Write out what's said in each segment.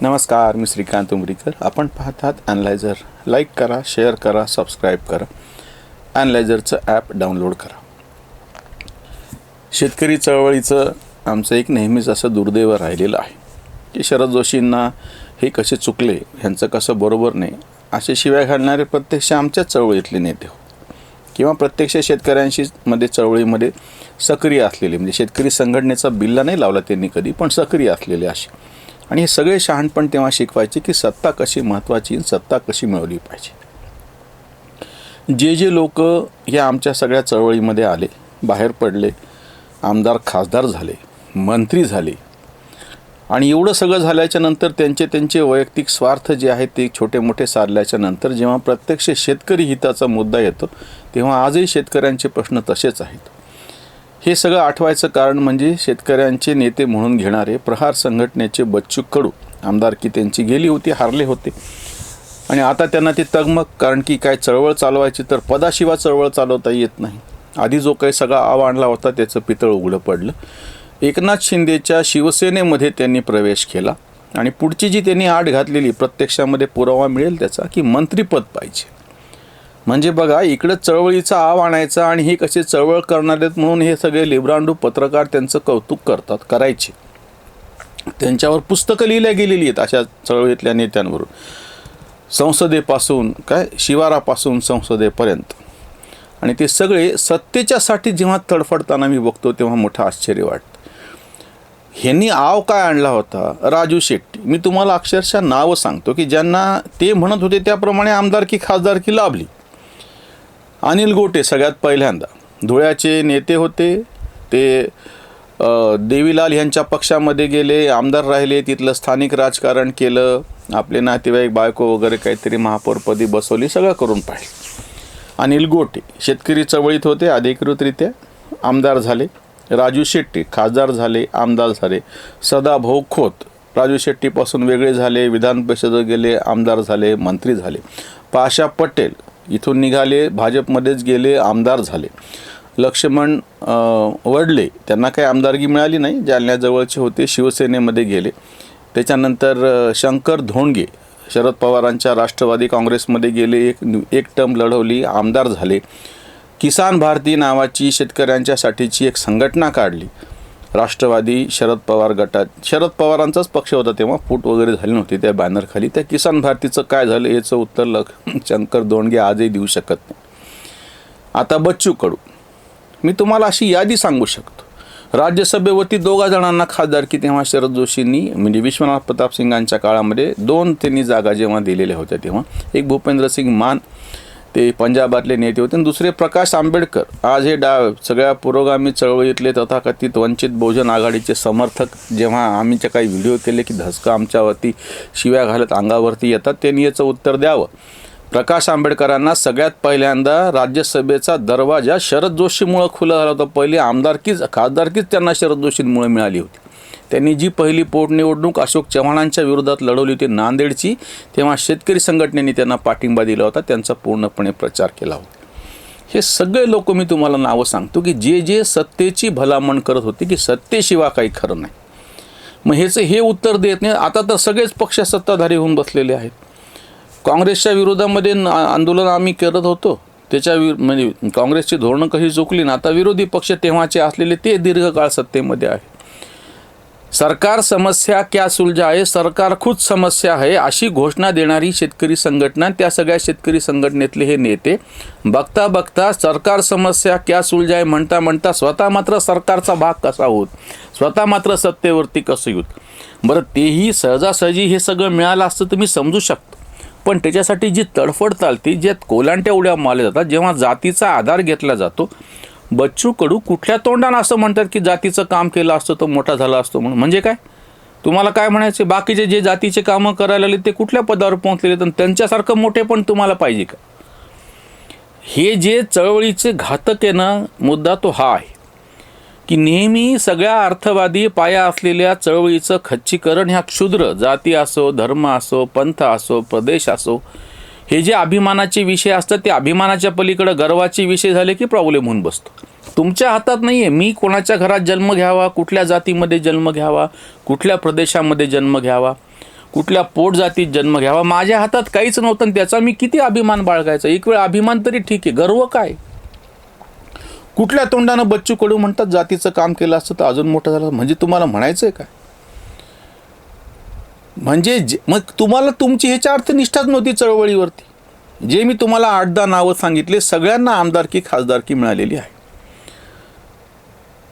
नमस्कार, मी श्रीकांत उमरीकर. आपण पाहतात ॲनलायझर. लाईक करा, शेअर करा, सबस्क्राईब करा. ॲनलायझरचं ॲप डाउनलोड करा. शेतकरी चळवळीचं आमचं एक नेहमीच असं दुर्दैव राहिलेलं आहे की शरद जोशींना हे कसे चुकले, ह्यांचं कसं बरोबर नाही, असे शिव्या घालणारे प्रत्यक्ष आमच्याच चळवळीतले नेते हो किंवा प्रत्यक्ष शेतकऱ्यांशी चळवळीमध्ये सक्रिय असलेले, म्हणजे शेतकरी संघटनेचा बिल्ला नाही लावला त्यांनी कधी, पण सक्रिय असलेले असे. आणि हे सगळे शहाणपण तेव्हा शिकवायचे की सत्ता कशी महत्त्वाची, सत्ता कशी मिळवली पाहिजे. जे लोक या आमच्या सगळ्या चळवळीमध्ये आले, बाहेर पडले, आमदार खासदार झाले, मंत्री झाले, आणि एवढं सगळं झाल्याच्या नंतर त्यांचे वैयक्तिक स्वार्थ जे आहेत ते छोटे मोठे सारल्याच्या नंतर जेव्हा प्रत्यक्ष शेतकरी हिताचा मुद्दा येतो तेव्हा आजही शेतकऱ्यांचे प्रश्न तसेच आहेत. हे सगळं आठवायचं कारण म्हणजे शेतकऱ्यांचे नेते म्हणून घेणारे प्रहार संघटनेचे बच्चू कडू. आमदारकी त्यांची गेली होती, हारले होते, आणि आता त्यांना ती तगमग, कारण की काय चळवळ चालवायची तर पदाशिवाय चळवळ चालवता येत नाही. आधी जो काही सगळा आव आणला होता त्याचं पितळ उघडं पडलं. एकनाथ शिंदेच्या शिवसेनेमध्ये त्यांनी प्रवेश केला आणि पुढची जी त्यांनी आड घातलेली, प्रत्यक्षामध्ये पुरावा मिळेल त्याचा, की मंत्रिपद पाहिजे. म्हणजे बघा, इकडं चळवळीचा आव आणायचा आणि हे कसे चळवळ करणार आहेत म्हणून हे सगळे लिब्रांडू पत्रकार त्यांचं कौतुक करायचे. त्यांच्यावर पुस्तकं लिहिल्या गेलेली आहेत अशा चळवळीतल्या नेत्यांवरून, संसदेपासून शिवारापासून संसदेपर्यंत. आणि ते सगळे सत्तेच्यासाठी जेव्हा तडफडताना मी बघतो तेव्हा मोठं आश्चर्य वाटतं. ह्यांनी आव काय आणला होता? राजू शेट्टी. मी तुम्हाला अक्षरशः नावं सांगतो की ज्यांना ते म्हणत होते त्याप्रमाणे आमदारकी खासदारकी लाभली. अनिल गोटे सगळ्यात पहिल्यांदा धुळ्याचे नेते होते, ते देवीलाल यांच्या पक्षामध्ये गेले, आमदार राहिले, तिथलं स्थानिक राजकारण केलं, आपले नातेवाईक बायको वगैरे काहीतरी महापौरपदी बसवली, सगळं करून पाहिले. अनिल गोटे शेतकरी चळवळीत होते, अधिकृतरित्या आमदार झाले. राजू शेट्टी खासदार झाले, आमदार झाले. सदाभाऊ खोत राजू शेट्टीपासून वेगळे झाले, विधान परिषदेत गेले, आमदार झाले, मंत्री झाले. पाशा पटेल इथून निघाले, भाजपमध्येच गेले, आमदार झाले. लक्ष्मण वडले, त्यांना काही आमदारकी मिळाली नाही, जालन्याजवळचे होते, शिवसेनेमध्ये गेले. त्याच्यानंतर शंकर धोंडगे शरद पवारांच्या राष्ट्रवादी काँग्रेसमध्ये गेले, एक टर्म लढवली, आमदार झाले. किसान भारती नावाची शेतकऱ्यांच्यासाठीची एक संघटना काढली, राष्ट्रवादी शरद पवार गटात. शरद पवारांचाच पक्ष होता तेव्हा, फूट वगैरे झाली नव्हती त्या बॅनरखाली. त्या किसान भारतीचं काय झालं याचं उत्तर शंकर धोंडगे आजही देऊ शकत नाही. आता बच्चू कडू, मी तुम्हाला अशी यादी सांगू शकतो. राज्यसभेवरती 2 जणांना खासदारकी तेव्हा शरद जोशींनी, म्हणजे विश्वनाथ प्रताप सिंगांच्या काळामध्ये 2 त्यांनी जागा जेव्हा दिलेल्या होत्या तेव्हा, एक भूपेंद्र सिंग मान, ते पंजाबातले नेते होते, आणि दुसरे प्रकाश आंबेडकर, आज हे सगळ्या पुरोगामी चळवळीतले तथाकथित वंचित बहुजन आघाडीचे समर्थक. जेव्हा आम्हीच्या काही व्हिडिओ केले की धसका आमच्यावरती शिव्या घालत अंगावरती येतात, त्यांनी याचं उत्तर द्यावं. प्रकाश आंबेडकरांना सगळ्यात पहिल्यांदा राज्यसभेचा दरवाजा शरद जोशीमुळं खुला झाला होता. पहिली खासदारकीच त्यांना शरद जोशींमुळे मिळाली होती. त्यांनी जी पहिली पोटनिवडणूक अशोक चव्हाणांच्या विरोधात लढवली होती नांदेडची, तेव्हा शेतकरी संघटनेने त्यांना पाठिंबा दिला होता, त्यांचा पूर्णपणे प्रचार केला होता. हे सगळे लोक मी तुम्हाला नावं सांगतो की जे सत्तेची भलामण करत होते की सत्तेशिवाय काही खरं नाही. मग हे उत्तर देत नाही. आता तर सगळेच पक्ष सत्ताधारी होऊन बसलेले आहेत. काँग्रेसच्या विरोधामध्ये आंदोलन आम्ही करत होतो, म्हणजे काँग्रेसची धोरणं कशी चुकली ना, आता विरोधी पक्ष तेव्हाचे असलेले ते दीर्घकाळ सत्तेमध्ये आहे. सरकार समस्या क्या सुलझाए, सरकार खुद समस्या आहे, अशी घोषणा देणारी शेतकरी संघटना, त्या सगळ्या शेतकरी संघटनेतले हे नेते बघता बघता सरकार समस्या क्या सुलझाए म्हणता स्वतः मात्र सरकारचा भाग कसा होत, स्वतः मात्र सत्तेवरती कसं येत. बरं, तेही सहजासहजी हे सगळं मिळालं असतं तर मी समजू शकतो, पण त्याच्यासाठी जी तडफड चालते, ज्यात कोलांट्या उड्या मारल्या जातात, जेव्हा जातीचा आधार घेतला जातो. बच्चू कडू कुठल्या तोंडानं असं म्हणतात की जातीचं काम केलं असतं तो मोठा झाला असतो म्हणून? म्हणजे काय तुम्हाला काय म्हणायचे? बाकीचे जे जातीचे कामं करायला आले ते कुठल्या पदावर पोहोचलेले, तर त्यांच्यासारखं मोठे पण तुम्हाला पाहिजे का? हे जे चळवळीचे घातक आहे ना, मुद्दा तो हा आहे की नेहमी सगळ्या अर्थवादी पाया असलेल्या चळवळीचं खच्चीकरण ह्या क्षुद्र जाती असो, धर्म असो, पंथ असो, प्रदेश असो, हे जे अभिमानाचे विषय असतात ते अभिमानाच्या पलीकडे गर्वाचे विषय झाले की प्रॉब्लेम होऊन बसतो. तुमच्या हातात नाही आहे मी कोणाच्या घरात जन्म घ्यावा, कुठल्या जातीमध्ये जन्म घ्यावा, कुठल्या प्रदेशामध्ये जन्म घ्यावा. कुठल्या पोटजातीत जन्म घ्यावा, माझ्या हातात काहीच नव्हतं आणि त्याचा मी किती अभिमान बाळगायचा. एक वेळ अभिमान तरी ठीक आहे, गर्व काय? कुठल्या तोंडानं बच्चू कडू म्हणतात जातीचं काम केलं असतं तर अजून मोठं झालं, म्हणजे तुम्हाला म्हणायचं आहे काय? म्हणजे मग तुम्हाला तुमची ह्याच्या अर्थ निष्ठाच नव्हती चळवळीवरती. जे मी तुम्हाला 8-10 नावं सांगितले, सगळ्यांना आमदारकी खासदारकी मिळालेली आहे.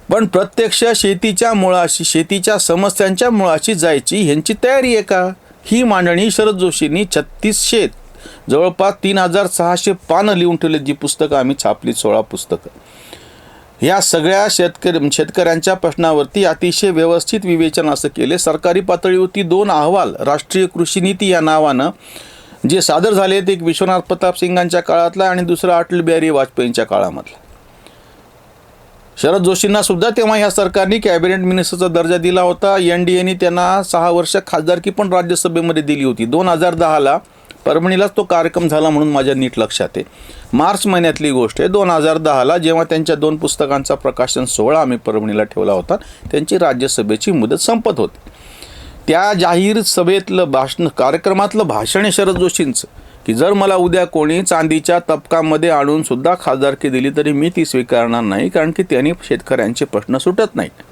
पण प्रत्यक्ष शेतीच्या मुळाशी, शेतीच्या समस्यांच्या मुळाशी जायची ह्यांची तयारी आहे का? ही मांडणी शरद जोशींनी 3600 जवळपास 3600 पानं लिहून ठेवले. जी पुस्तकं आम्ही छापली, 16 पुस्तकं, ह्या सगळ्या शेतकऱ्यांच्या प्रश्नावरती अतिशय व्यवस्थित विवेचन असं केले. सरकारी पातळीवरती 2 अहवाल, राष्ट्रीय कृषी नीती या नावानं जे सादर झालेत, एक विश्वनाथ प्रताप सिंगांच्या काळातला आणि दुसरा अटल बिहारी वाजपेयींच्या काळामधला. शरद जोशींना सुद्धा तेव्हा ह्या सरकारने कॅबिनेट मिनिस्टरचा दर्जा दिला होता. NDAने त्यांना 6 वर्ष खासदारकी पण राज्यसभेमध्ये दिली होती. 2010ला परभणीलाच तो कार्यक्रम झाला म्हणून माझ्या नीट लक्षात आहे. मार्च महिन्यातली गोष्ट आहे. 2010ला जेव्हा त्यांच्या 2 पुस्तकांचा प्रकाशन सोहळा आम्ही परभणीला ठेवला होता, त्यांची राज्यसभेची मुदत संपत होती. त्या जाहीर सभेतलं कार्यक्रमातलं भाषण आहे शरद जोशींचं, की जर मला उद्या कोणी चांदीच्या तबकामध्ये आणून सुद्धा खासदारकी दिली तरी मी ती स्वीकारणार नाही, कारण की त्यांनी शेतकऱ्यांचे प्रश्न सुटत नाहीत.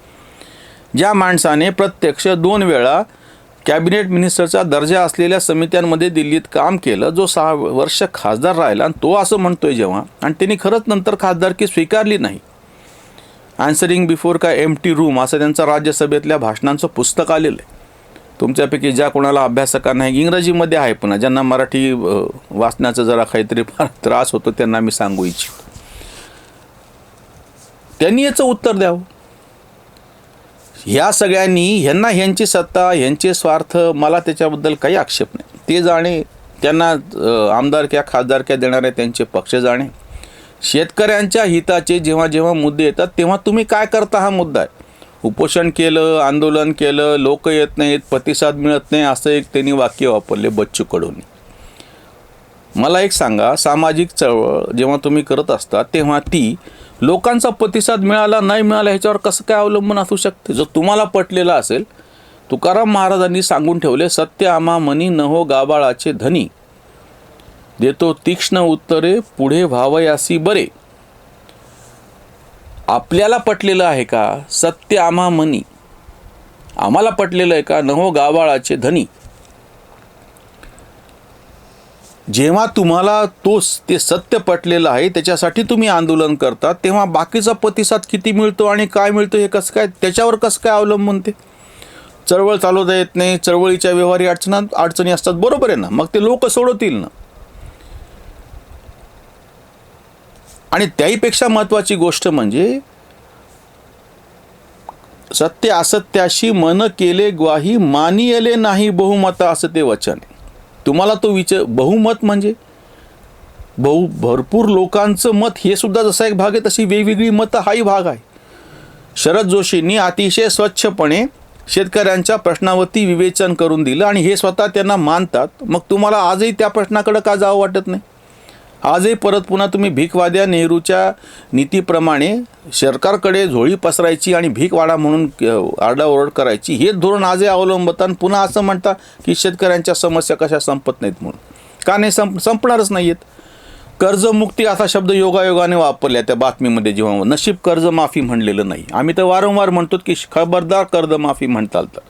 ज्या माणसाने प्रत्यक्ष 2 वेळा कॅबिनेट मिनिस्टरचा दर्जा असलेल्या समित्यांमध्ये दिल्लीत काम केलं, जो 6 वर्ष खासदार राहिला, आणि तो असं म्हणतोय जेव्हा, आणि त्यांनी खरंच नंतर खासदारकी स्वीकारली नाही. आन्सरिंग बिफोर काय एम्प्टी रूम असं त्यांचं राज्यसभेतल्या भाषणांचं पुस्तक आलेलं आहे. तुमच्यापैकी ज्या कोणाला अभ्यासकांना इंग्रजीमध्ये आहे, पुन्हा ज्यांना मराठी वाचण्याचा जरा काहीतरी फार त्रास होतो त्यांना मी सांगू इच्छितो, त्यांनी याचं उत्तर द्यावं. ह्या सगळ्यांनी ह्यांची सत्ता, ह्यांचे स्वार्थ, मला त्याच्याबद्दल काही आक्षेप नाही. ते जाणे, त्यांना आमदारक्या खासदारक्या देणारे त्यांचे पक्ष जाणे. शेतकऱ्यांच्या हिताचे जेव्हा जेव्हा मुद्दे येतात तेव्हा तुम्ही काय करता हा मुद्दा आहे. उपोषण केलं, आंदोलन केलं, लोक येत नाहीत, प्रतिसाद मिळत नाही, असं एक त्यांनी वाक्य वापरले बच्चू कडूंनी. मला एक सांगा, सामाजिक चळवळ जेव्हा तुम्ही करत असता तेव्हा ती लोकांचा प्रतिसाद मिळाला नाही मिळाला ह्याच्यावर कसं काय अवलंबून असू शकते? जर तुम्हाला पटलेलं असेल, तुकाराम महाराजांनी सांगून ठेवले, सत्य आम्हा मनी नहो गाबाळाचे धनी, देतो तीक्ष्ण उत्तरे पुढे व्हावयासी बरे. आपल्याला पटलेलं आहे का? सत्य आम्हा मनी, आम्हाला पटलेलं आहे का? नहो गाबाळाचे धनी. जेव्हा तुम्हाला ते सत्य पटलेलं आहे, त्याच्यासाठी तुम्ही आंदोलन करता, तेव्हा बाकीचा प्रतिसाद किती मिळतो आणि काय मिळतो हे कसं काय, त्याच्यावर कसं काय अवलंबून ते? चळवळ चालवता येत नाही, चळवळीच्या व्यवहारी अडचणी असतात, बरोबर आहे ना, मग ते लोक सोडवतील ना. आणि त्याहीपेक्षा महत्त्वाची गोष्ट म्हणजे सत्य असत्याशी मन केले ग्वाही, मानियले नाही बहुमत असं ते वचन. तुम्हाला तो बहुमत म्हणजे भरपूर लोकांचं मत, हे सुद्धा जसा एक भाग आहे तशी वेगवेगळी मतं हाही भाग आहे. शरद जोशींनी अतिशय स्वच्छपणे शेतकऱ्यांच्या प्रश्नावरती विवेचन करून दिलं आणि हे स्वतः त्यांना मानतात. मग तुम्हाला आजही त्या प्रश्नाकडे का जावं वाटत नाही? आजही परत पुन्हा तुम्ही भीकवाद्या नेहरूच्या नीतीप्रमाणे सरकारकडे झोळी पसरायची आणि भीक वाडा म्हणून आरडाओरड करायची, हेच धोरण आजही अवलंबतात. पुन्हा असं म्हणता की शेतकऱ्यांच्या समस्या कशा संपत नाहीत म्हणून. का नाही संपणारच नाही आहेत. कर्जमुक्ती असा शब्द योगायोगाने वापरला त्या बातमीमध्ये, जेव्हा नशीब कर्जमाफी म्हणलेलं नाही. आम्ही तर वारंवार म्हणतो की खबरदार कर्जमाफी म्हणताल तर.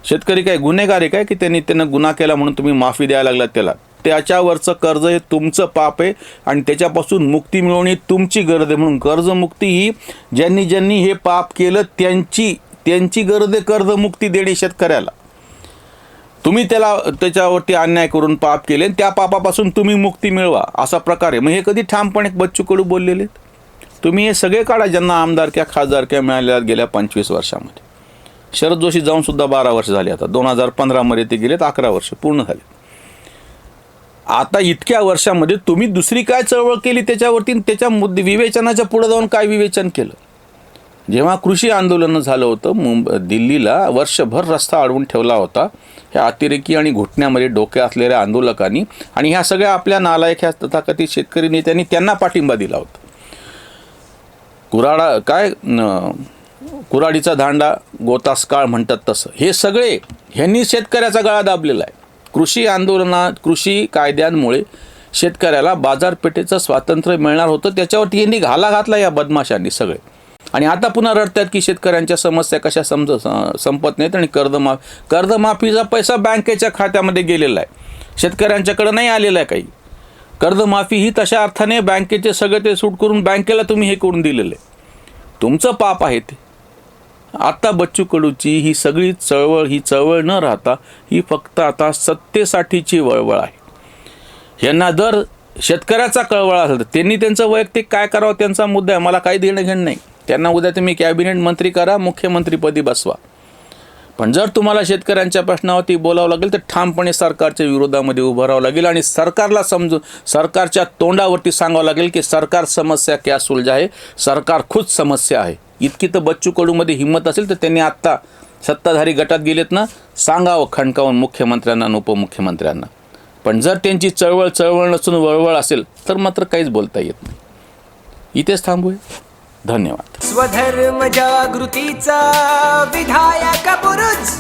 शेतकरी काय गुन्हेगार आहे काय की त्यानं गुन्हा केला म्हणून तुम्ही माफी द्यायला लागलात त्याला? त्याच्यावरचं कर्ज हे तुमचं पाप आहे आणि त्याच्यापासून मुक्ती मिळवणे तुमची गरज आहे. म्हणून कर्जमुक्ती ही ज्यांनी हे पाप केलं त्यांची गरज आहे, कर्जमुक्ती देणे शेतकऱ्याला. तुम्ही त्याच्यावरती अन्याय करून पाप केले, त्या पापापासून तुम्ही मुक्ती मिळवा असा प्रकार आहे. मग हे कधी ठामपणे बच्चू कडू बोललेले? तुम्ही हे सगळे काढा ज्यांना आमदारक्या खासदारक्या मिळाल्या गेल्या 25 वर्षामध्ये. शरद जोशी जाऊन सुद्धा 12 वर्ष झाली. आता 2015मध्ये ते गेलेत, 11 वर्ष पूर्ण झाले. आता इतक्या वर्षामध्ये तुम्ही दुसरी काय चळवळ केली त्याच्यावरती, त्याच्या विवेचनाच्या पुढे जाऊन काय विवेचन केलं? जेव्हा कृषी आंदोलन झालं होतं दिल्लीला, वर्षभर रस्ता अडवून ठेवला होता ह्या अतिरेकी आणि घुटण्यामध्ये डोके असलेल्या आंदोलकांनी, आणि ह्या सगळ्या आपल्या नालायक ह्या तथाकथित शेतकरी नेत्यांनी त्यांना पाठिंबा दिला होता. कुराडीचा दांडा गोतास काळ म्हणतात तसं. हे ह्यांनी शेतकऱ्याचा गळा दाबलेला आहे. कृषी आंदोलनात, कृषी कायद्यांमुळे शेतकऱ्याला बाजारपेठेचं स्वातंत्र्य मिळणार होतं, त्याच्यावरती यांनी घाला घातला या बदमाशांनी सगळे. आणि आता पुन्हा रडतात की शेतकऱ्यांच्या समस्या कशा संपत नाहीत आणि कर्जमाफीचा पैसा बँकेच्या खात्यामध्ये गेलेला आहे, शेतकऱ्यांच्याकडे नाही आलेला आहे काही. कर्जमाफी ही तशा अर्थाने बँकेचे सगळे ते सूट करून बँकेला तुम्ही हे करून दिलेलं आहे, तुमचं पाप आहे ते. आता बच्चू कडूची ही सगळी चळवळ ही चळवळ न राहता ही फक्त आता सत्तेसाठीची वळवळ आहे. यांना जर शेतकऱ्याचा कळवळा असेल तर त्यांनी त्यांचं वैयक्तिक काय करावं त्यांचा मुद्दा आहे, मला काही देणं घेणं नाही. त्यांना उद्या तुम्ही कॅबिनेट मंत्री करा, मुख्यमंत्रीपदी बसवा, पण जर तुम्हाला शेतकऱ्यांच्या प्रश्नावरती बोलावं लागेल तर ठामपणे सरकारच्या विरोधामध्ये उभं राहावं लागेल आणि सरकारला समजून सरकारच्या तोंडावरती सांगावं लागेल की सरकार समस्या क्या सुलझा आहे, सरकार खुद समस्या आहे. इतकी तर बच्चू कडूमध्ये हिंमत असेल तर त्यांनी आत्ता सत्ताधारी गटात गेलेत ना, सांगावं खणकावून मुख्यमंत्र्यांना आणि उपमुख्यमंत्र्यांना. पण जर त्यांची चळवळ नसून वळवळ असेल तर मात्र काहीच बोलता येत नाही. इथेच थांबूया. धन्यवाद. स्वधर्म जागृतीचा विधायक बुरुज